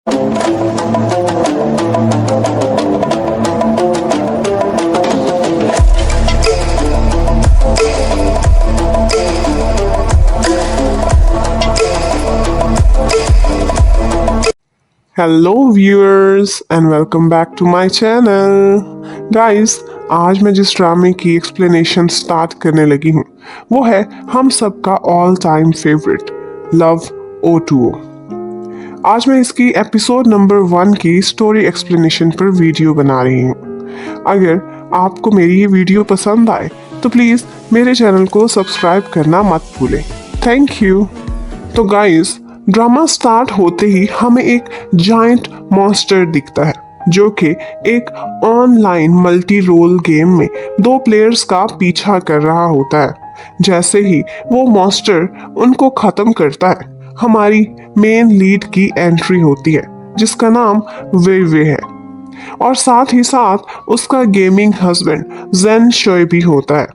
Hello viewers and welcome back to my channel. Guys, आज मैं जिस ड्रामे की एक्सप्लेनेशन स्टार्ट करने लगी हूँ वो है हम सबका all time favourite love O2O। आज मैं इसकी एपिसोड नंबर 1 की स्टोरी एक्सप्लेनेशन पर वीडियो बना रही हूँ। अगर आपको मेरी ये वीडियो पसंद आए तो प्लीज़ मेरे चैनल को सब्सक्राइब करना मत भूलें। Thank you. तो गाइस, ड्रामा स्टार्ट होते ही हमें एक जायंट मॉन्स्टर दिखता है जो कि एक ऑनलाइन मल्टी रोल गेम में 2 प्लेयर्स का पीछा कर रहा होता है। जैसे ही वो मॉन्स्टर उनको खत्म करता है, हमारी मेन लीड की एंट्री होती है जिसका नाम वे है और साथ ही साथ उसका गेमिंग हस्बैंड जेन शोए भी होता है।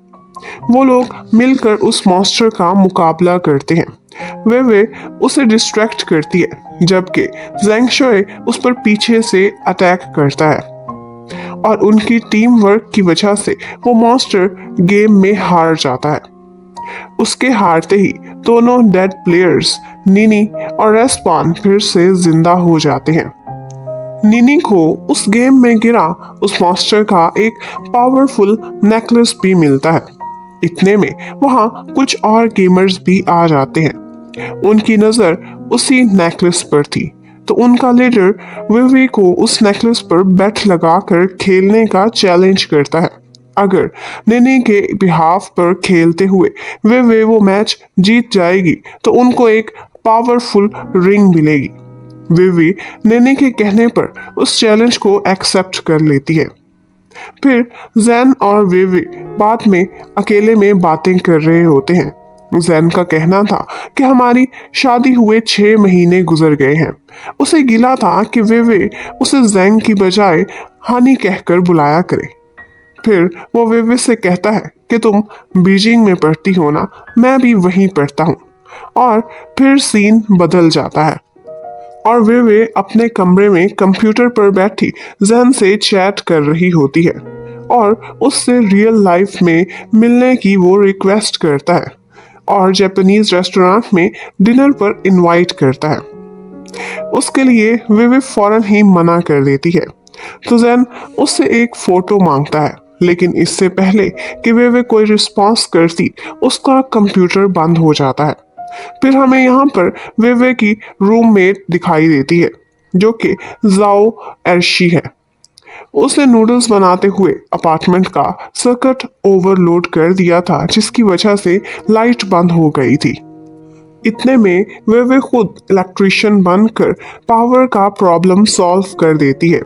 वो लोग मिलकर उस मॉन्स्टर का मुकाबला करते हैं। वे उसे डिस्ट्रैक्ट करती है जबकि ज़ेंग शोए उस पर पीछे से अटैक करता है और उनकी टीम वर्क की वजह से वो मॉन्स्टर गेम में हार जाता है। उसके हारते ही दोनों डेड प्लेयर्स निनी और रेस्पॉन फिर से जिंदा हो जाते हैं। निनी को उस गेम में गिरा उस मॉन्स्टर का एक पावरफुल नेकलेस भी मिलता है। इतने में वहां कुछ और गेमर्स भी आ जाते हैं। उनकी नजर उसी नेकलेस पर थी तो उनका लीडर विवी को उस नेकलेस पर बेट लगाकर खेलने का चैलेंज करता है। अगर निनी के बिहाफ पर खेलते हुए वे वो मैच जीत जाएगी तो उनको एक पावरफुल रिंग मिलेगी। विवी निनी के कहने पर उस चैलेंज को एक्सेप्ट कर लेती है। फिर जैन और विवी बाद में अकेले में बातें कर रहे होते हैं। जैन का कहना था कि हमारी शादी हुए 6 महीने गुजर गए हैं। उसे गिला था कि विवी उसे जैन की बजाय हानी कहकर बुलाया करे। फिर वो विवी से कहता है कि तुम बीजिंग में पढ़ती हो ना, मैं भी वहीं पढ़ता हूँ। और फिर सीन बदल जाता है और वे अपने कमरे में कंप्यूटर पर बैठी जैन से चैट कर रही होती है और उससे रियल लाइफ में मिलने की वो रिक्वेस्ट करता है और जापानीज रेस्टोरेंट में डिनर पर इनवाइट करता है। उसके लिए वे फौरन ही मना कर देती है तो जैन उससे एक फोटो मांगता है, लेकिन इससे पहले कि वे कोई रिस्पॉन्स करती उसका कंप्यूटर बंद हो जाता है। फिर हमें यहाँ पर वे की रूममेट दिखाई देती है जो कि जाओ एर्शी है। उसने नूडल्स बनाते हुए अपार्टमेंट का सर्किट ओवरलोड कर दिया था जिसकी वजह से लाइट बंद हो गई थी। इतने में वे खुद इलेक्ट्रिशियन बनकर पावर का प्रॉब्लम सॉल्व कर देती है।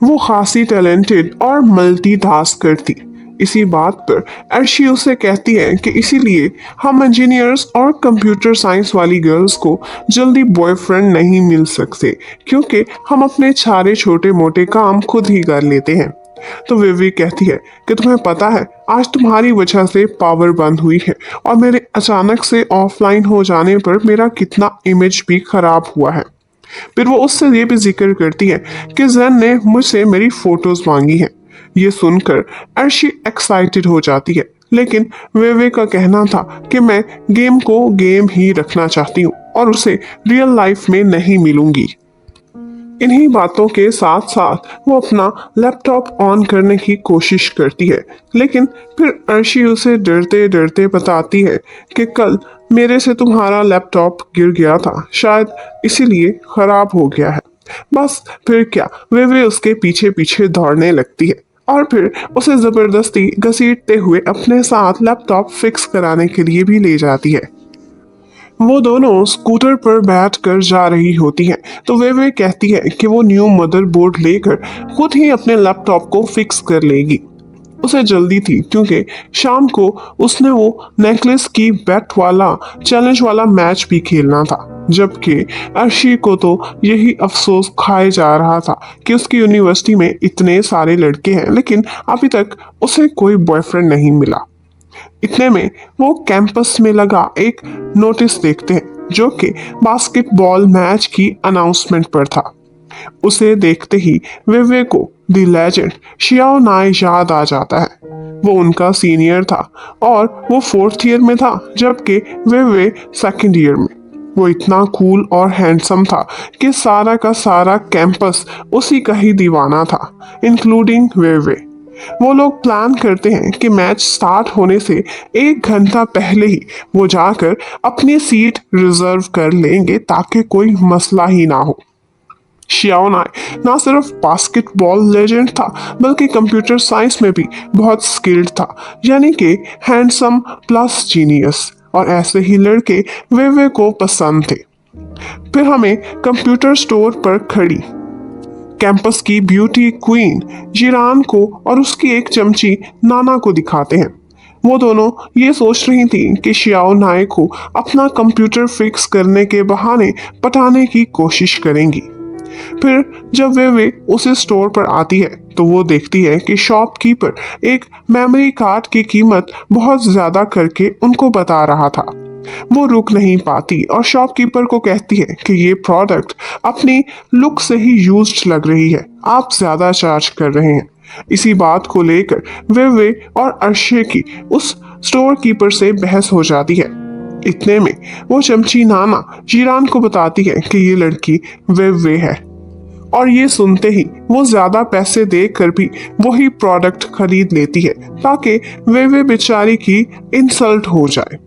वो खासी टैलेंटेड और मल्टीटास्कर थी। इसी बात पर अर्शी उसे कहती है कि इसीलिए हम इंजीनियर्स और कंप्यूटर साइंस वाली गर्ल्स को जल्दी बॉयफ्रेंड नहीं मिल सकते क्योंकि हम अपने सारे छोटे मोटे काम खुद ही कर लेते हैं। तो विवी कहती है कि तुम्हें पता है आज तुम्हारी वजह से पावर बंद हुई है और मेरे अचानक से ऑफलाइन हो जाने पर मेरा कितना इमेज भी खराब हुआ है। फिर वो उससे ये भी जिक्र करती है कि जैन ने मुझसे मेरी फोटोज मांगी हैं। ये सुनकर अर्शी एक्साइटेड हो जाती है, लेकिन वे का कहना था कि मैं गेम को गेम ही रखना चाहती हूँ और उसे रियल लाइफ में नहीं मिलूंगी। इन्हीं बातों के साथ साथ वो अपना लैपटॉप ऑन करने की कोशिश करती है, लेकिन फिर अर्शी उसे डरते डरते बताती है कि कल मेरे से तुम्हारा लैपटॉप गिर गया था, शायद इसीलिए खराब हो गया है। बस फिर क्या, वे उसके पीछे पीछे दौड़ने लगती है और फिर उसे जबरदस्ती घसीटते हुए अपने साथ लैपटॉप फिक्स कराने के लिए भी ले जाती है। वो दोनों स्कूटर पर बैठ कर जा रही होती हैं तो वे कहती है कि वो न्यू मदरबोर्ड लेकर खुद ही अपने लैपटॉप को फिक्स कर लेगी। उसे जल्दी थी क्योंकि शाम को उसने वो नेकलेस की बेट वाला चैलेंज वाला मैच भी खेलना था, जबकि अर्शी को तो यही अफसोस खाए जा रहा था कि उसकी यूनिवर्सिटी में इतने सारे लड़के हैं लेकिन अभी तक उसे कोई बॉयफ्रेंड नहीं मिला। इतने में वो कैंपस में लगा एक नोटिस देखते हैं जो कि बास्केटबॉल मैच की अनाउंसमेंट पर था। उसे देखते ही वेवे को द लेजेंड शियाओ नाय याद आ जाता है। वो उनका सीनियर था और वो फोर्थ ईयर में था, जबकि वेवे सेकंड ईयर में। वो इतना कूल और हैंडसम था कि सारा का सारा कैंपस उसी का ही दीवाना था, इंक्लूडिंग वेवे। वो लोग प्लान करते हैं कि मैच स्टार्ट होने से 1 घंटा पहले ही वो जाकर अपनी सीट रिजर्व कर लेंगे ताकि कोई मसला ही ना हो। शियाओनाई ना सिर्फ बास्केटबॉल लेजेंड था बल्कि कंप्यूटर साइंस में भी बहुत स्किल्ड था, यानी कि हैंडसम प्लस जीनियस। और ऐसे ही लड़के वेवे को पसंद थे। फिर हमें कंप्यूटर स्टोर पर खड़ी कैंपस की ब्यूटी क्वीन जिरान को और उसकी एक चमची नाना को दिखाते हैं। वो दोनों ये सोच रही थी कि शियाओ नाई को अपना कंप्यूटर फिक्स करने के बहाने पटाने की कोशिश करेंगी। फिर जब वे उसे स्टोर पर आती है तो वो देखती है कि शॉपकीपर एक मेमोरी कार्ड की कीमत बहुत ज्यादा करके उनको बता रहा था। वो रुक नहीं पाती और शॉपकीपर को कहती है कि ये प्रोडक्ट अपनी लुक से ही यूज्ड लग रही है, आप ज्यादा चार्ज कर रहे हैं। इसी बात को लेकर वे और अर्शे की उस स्टोर कीपर से बहस हो जाती है। इतने में वो चमची नाना जीरान को बताती है कि ये लड़की वे है, और ये सुनते ही वो ज्यादा पैसे देकर भी वही प्रोडक्ट खरीद लेती है ताकि वे बेचारी की इंसल्ट हो जाए।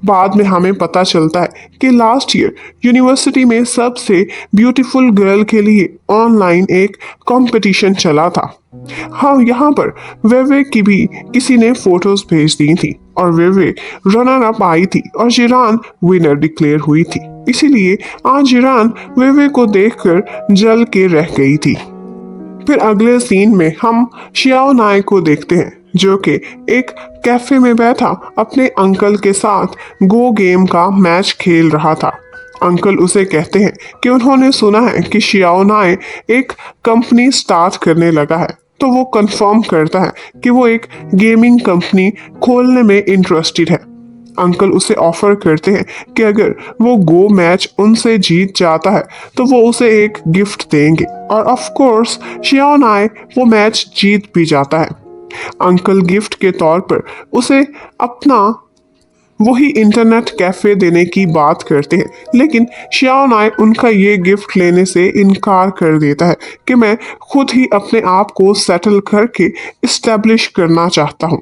बाद में हमें पता चलता है कि लास्ट ईयर यूनिवर्सिटी में सबसे ब्यूटीफुल गर्ल के लिए ऑनलाइन एक कंपटीशन चला था। हाँ, यहाँ पर वेवे की भी किसी ने फोटोज भेज दी थी और वेवे रनर अप आई थी और जिरान विनर डिक्लेयर हुई थी। इसीलिए आज जिरान वेवे को देखकर जल के रह गई थी। फिर अगले सीन में हम शियाओ नाय को देखते हैं जो कि एक कैफे में बैठा अपने अंकल के साथ गो गेम का मैच खेल रहा था। अंकल उसे कहते हैं कि उन्होंने सुना है कि शियाओ नाय एक कंपनी स्टार्ट करने लगा है, तो वो कंफर्म करता है कि वो एक गेमिंग कंपनी खोलने में इंटरेस्टेड है। अंकल उसे ऑफर करते हैं कि अगर वो गो मैच उनसे जीत जाता है तो वो उसे एक गिफ्ट देंगे, और ऑफ कोर्स शियाओ नाय वो मैच जीत भी जाता है। अंकल गिफ्ट के तौर पर उसे अपना वही इंटरनेट कैफे देने की बात करते हैं, लेकिन शियाओ नाय उनका ये गिफ्ट लेने से इनकार कर देता है कि मैं खुद ही अपने आप को सेटल करके इस्टेब्लिश करना चाहता हूँ।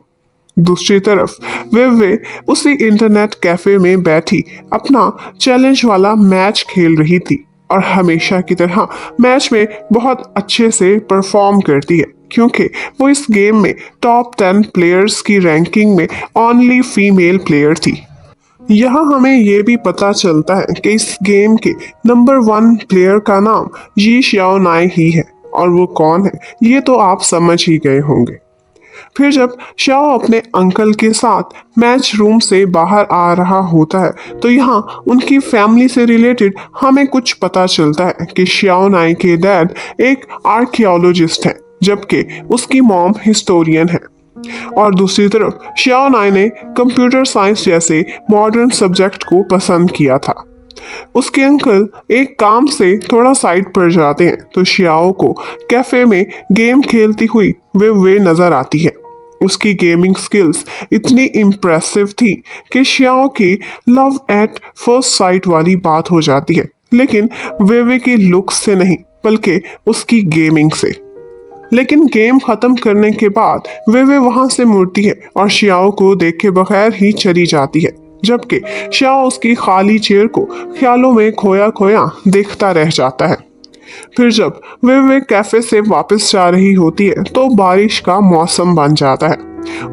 दूसरी तरफ वे उसी इंटरनेट कैफे में बैठी अपना चैलेंज वाला मैच खेल रही थी और हमेशा की तरह मैच में बहुत अच्छे से परफॉर्म करती है, क्योंकि वो इस गेम में टॉप 10 प्लेयर्स की रैंकिंग में ओनली फीमेल प्लेयर थी। यहाँ हमें ये भी पता चलता है कि इस गेम के नंबर 1 प्लेयर का नाम जी शियाओ नाई ही है, और वो कौन है ये तो आप समझ ही गए होंगे। फिर जब शाओ अपने अंकल के साथ मैच रूम से बाहर आ रहा होता है तो यहाँ उनकी फैमिली से रिलेटेड हमें कुछ पता चलता है कि शियाओ नाई के डैड एक आर्कियोलॉजिस्ट है जबकि उसकी मॉम हिस्टोरियन है। और दूसरी तरफ शियाओ नाई ने कंप्यूटर साइंस जैसे मॉडर्न सब्जेक्ट को पसंद किया था। उसके अंकल एक काम से थोड़ा साइड पर जाते हैं तो शियाओ को कैफे में गेम खेलती हुई वे नजर आती है। उसकी गेमिंग स्किल्स इतनी इम्प्रेसिव थी कि शियाओ की लव एट फर्स्ट साइट वाली बात हो जाती है, लेकिन वे की लुक्स से नहीं बल्कि उसकी गेमिंग से। लेकिन गेम खत्म करने के बाद वे वहां से मुड़ती है और शियाओ को देख के बगैर ही चली जाती है, जबकि शियाओ उसकी खाली चेयर को ख्यालों में खोया खोया देखता रह जाता है। फिर जब वे कैफे से वापस जा रही होती है तो बारिश का मौसम बन जाता है।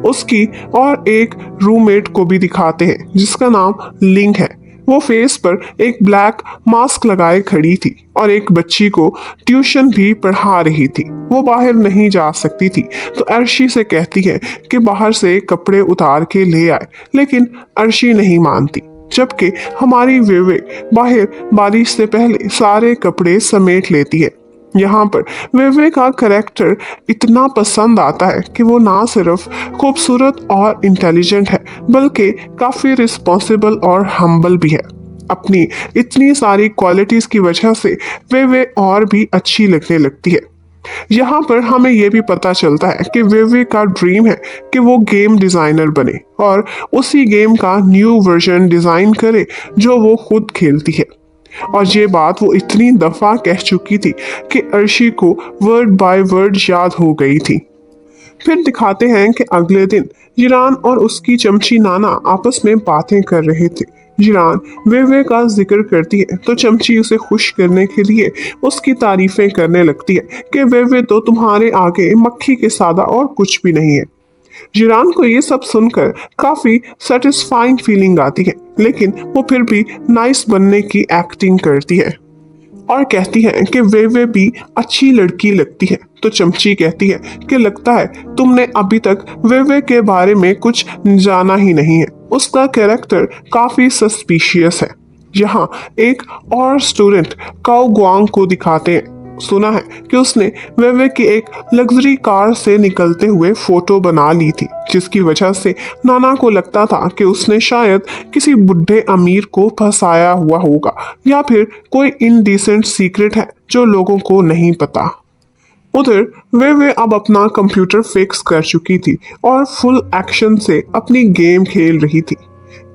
उसकी और एक रूममेट को भी दिखाते हैं जिसका नाम लिंग है। वो फेस पर एक ब्लैक मास्क लगाए खड़ी थी और एक बच्ची को ट्यूशन भी पढ़ा रही थी। वो बाहर नहीं जा सकती थी तो अर्शी से कहती है कि बाहर से कपड़े उतार के ले आए, लेकिन अर्शी नहीं मानती। जबकि हमारी वेवे बाहर बारिश से पहले सारे कपड़े समेट लेती है। यहाँ पर वेवे का करेक्टर इतना पसंद आता है कि वो ना सिर्फ खूबसूरत और इंटेलिजेंट है बल्कि काफ़ी रिस्पॉन्सिबल और हम्बल भी है। अपनी इतनी सारी क्वालिटीज़ की वजह से वेवे और भी अच्छी लगने लगती है। यहाँ पर हमें यह भी पता चलता है कि वेवे का ड्रीम है कि वो गेम डिज़ाइनर बने और उसी गेम का न्यू वर्जन डिज़ाइन करे जो वो खुद खेलती है। और ये बात वो इतनी दफ़ा कह चुकी थी कि अर्शी को वर्ड बाय वर्ड याद हो गई थी। फिर दिखाते हैं कि अगले दिन जिरान और उसकी चमची नाना आपस में बातें कर रहे थे। जिरान वेवे का जिक्र करती है तो चमची उसे खुश करने के लिए उसकी तारीफें करने लगती है कि वेवे तो तुम्हारे आगे मक्खी के सादा और कुछ भी नहीं है। जिरान को ये सब सुनकर काफी सेटिस्फाइंग फीलिंग आती है, लेकिन वो फिर भी नाइस बनने की एक्टिंग करती है और कहती है कि वेवे भी अच्छी लड़की लगती है। तो चमची कहती है कि लगता है तुमने अभी तक वेवे के बारे में कुछ जाना ही नहीं है। उसका कैरेक्टर काफी सस्पिशियस है। यहाँ एक और स्टूडेंट काओ गुआंग को दिखाते हैं। सुना है कि उसने वेवे की एक लग्जरी कार से निकलते हुए फोटो बना ली थी, जिसकी वजह से नाना को लगता था कि उसने शायद किसी बुढ़े अमीर को फंसाया हुआ होगा या फिर कोई इनडिसेंट सीक्रेट है जो लोगों को नहीं पता। उधर वे अब अपना कंप्यूटर फिक्स कर चुकी थी और फुल एक्शन से अपनी गेम खेल रही थी।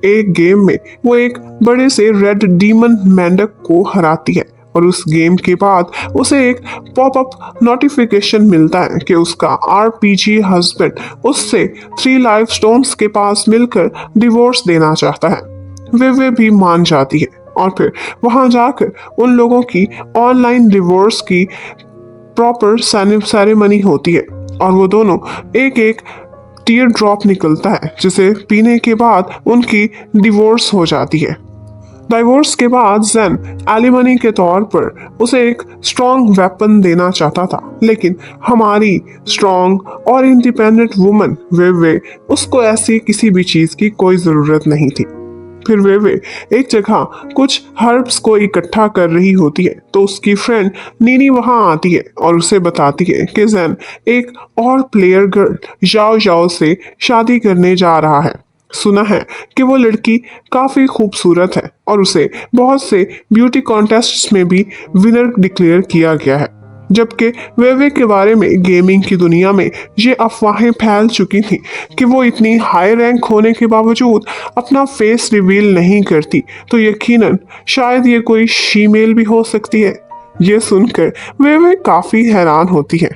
एक गेम में वो एक बड़े से रेड डीमन मेंढक को हराती है और उस गेम के बाद उसे एक पॉपअप नोटिफिकेशन मिलता है कि उसका आरपीजी हस्बैंड उससे 3 लाइफ स्टोन्स के पास मिलकर डिवोर्स देना चाहता है। वे भी मान जाती है और फिर वहां जाकर उन लोगों की ऑनलाइन डिवोर्स की प्रॉपर सेरेमनी होती है और वो दोनों एक एक टीयर ड्रॉप निकलता है जिसे पीने के बाद उनकी डिवोर्स हो जाती है। डाइवोर्स के बाद जैन एलिमनी के तौर पर उसे एक स्ट्रॉन्ग वेपन देना चाहता था, लेकिन हमारी स्ट्रॉन्ग और इंडिपेंडेंट वुमन वेवे उसको ऐसी किसी भी चीज की कोई जरूरत नहीं थी। फिर वे एक जगह कुछ हर्ब्स को इकट्ठा कर रही होती है तो उसकी फ्रेंड नीनी वहां आती है और उसे बताती है कि जैन एक और प्लेयर गर्ल जाओ जाओ से शादी करने जा रहा है। सुना है कि वो लड़की काफी खूबसूरत है और उसे बहुत से ब्यूटी कॉन्टेस्ट्स में भी विनर डिक्लेयर किया गया है। जबकि वेवे के बारे में गेमिंग की दुनिया में ये अफवाहें फैल चुकी थी कि वो इतनी हाई रैंक होने के बावजूद अपना फेस रिवील नहीं करती, तो यकीनन शायद ये कोई शीमेल भी हो सकती है। ये सुनकर वेवे काफी हैरान होती है।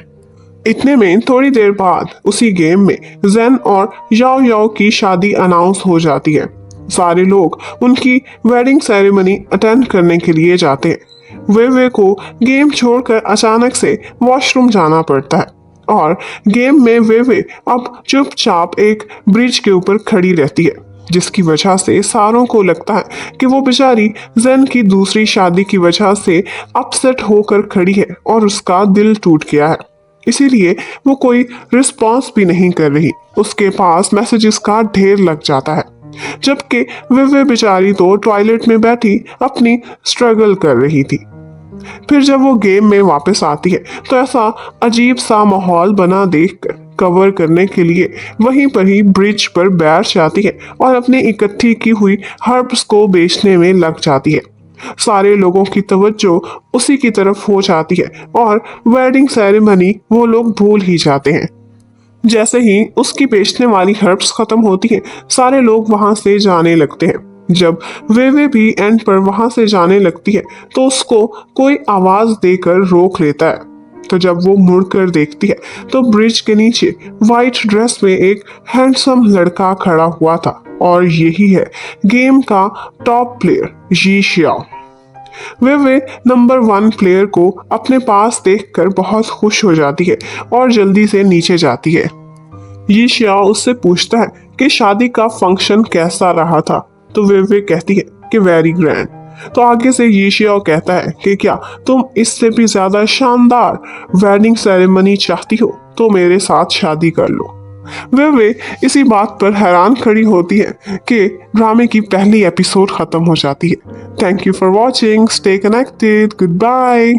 इतने में थोड़ी देर बाद उसी गेम में जैन और याओ याओ की शादी अनाउंस हो जाती है। सारे लोग उनकी वेडिंग सेरेमनी अटेंड करने के लिए जाते हैं। वे को गेम छोड़कर अचानक से वॉशरूम जाना पड़ता है और गेम में वे अब चुपचाप एक ब्रिज के ऊपर खड़ी रहती है, जिसकी वजह से सारों को लगता है कि वो बेचारी जैन की दूसरी शादी की वजह से अपसेट होकर खड़ी है और उसका दिल टूट गया है। इसीलिए वो कोई रिस्पॉन्स भी नहीं कर रही। उसके पास मैसेजेस का ढेर लग जाता है, जबकि वे बेचारी तो टॉयलेट में बैठी अपनी स्ट्रगल कर रही थी। फिर जब वो गेम में वापस आती है तो ऐसा अजीब सा माहौल बना देखकर कवर करने के लिए वहीं पर ही ब्रिज पर बैठ जाती है और अपनी इकट्ठी की हुई हर्ब्स को बेचने में लग जाती है। सारे लोगों की तवज्जो उसी की तरफ हो जाती है और वेडिंग सेरेमनी वो लोग भूल ही जाते हैं। जैसे ही उसकी बेचने वाली हर्ब्स खत्म होती है, सारे लोग वहां से जाने लगते हैं। जब वे भी एंड पर वहां से जाने लगती है तो उसको कोई आवाज देकर रोक लेता है। तो जब वो मुड़कर देखती है तो ब्रिज के नीचे वाइट ड्रेस में एक हैंडसम लड़का खड़ा हुआ था और यही है गेम का टॉप प्लेयर जी शियाओ। वे नंबर 1 प्लेयर को अपने पास देखकर बहुत खुश हो जाती है और जल्दी से नीचे जाती है। ये शियाओ उससे पूछता है कि शादी का फंक्शन कैसा रहा था, तो वे कहती है कि वेरी ग्रैंड। तो आगे से ये शियाओ कहता है कि क्या तुम इससे भी ज्यादा शानदार वेडिंग सेरेमनी चाहती हो तो मेरे साथ शादी कर लो। वे इसी बात पर हैरान खड़ी होती है कि ड्रामे की पहली एपिसोड खत्म हो जाती है। Thank you for watching, stay connected, good bye.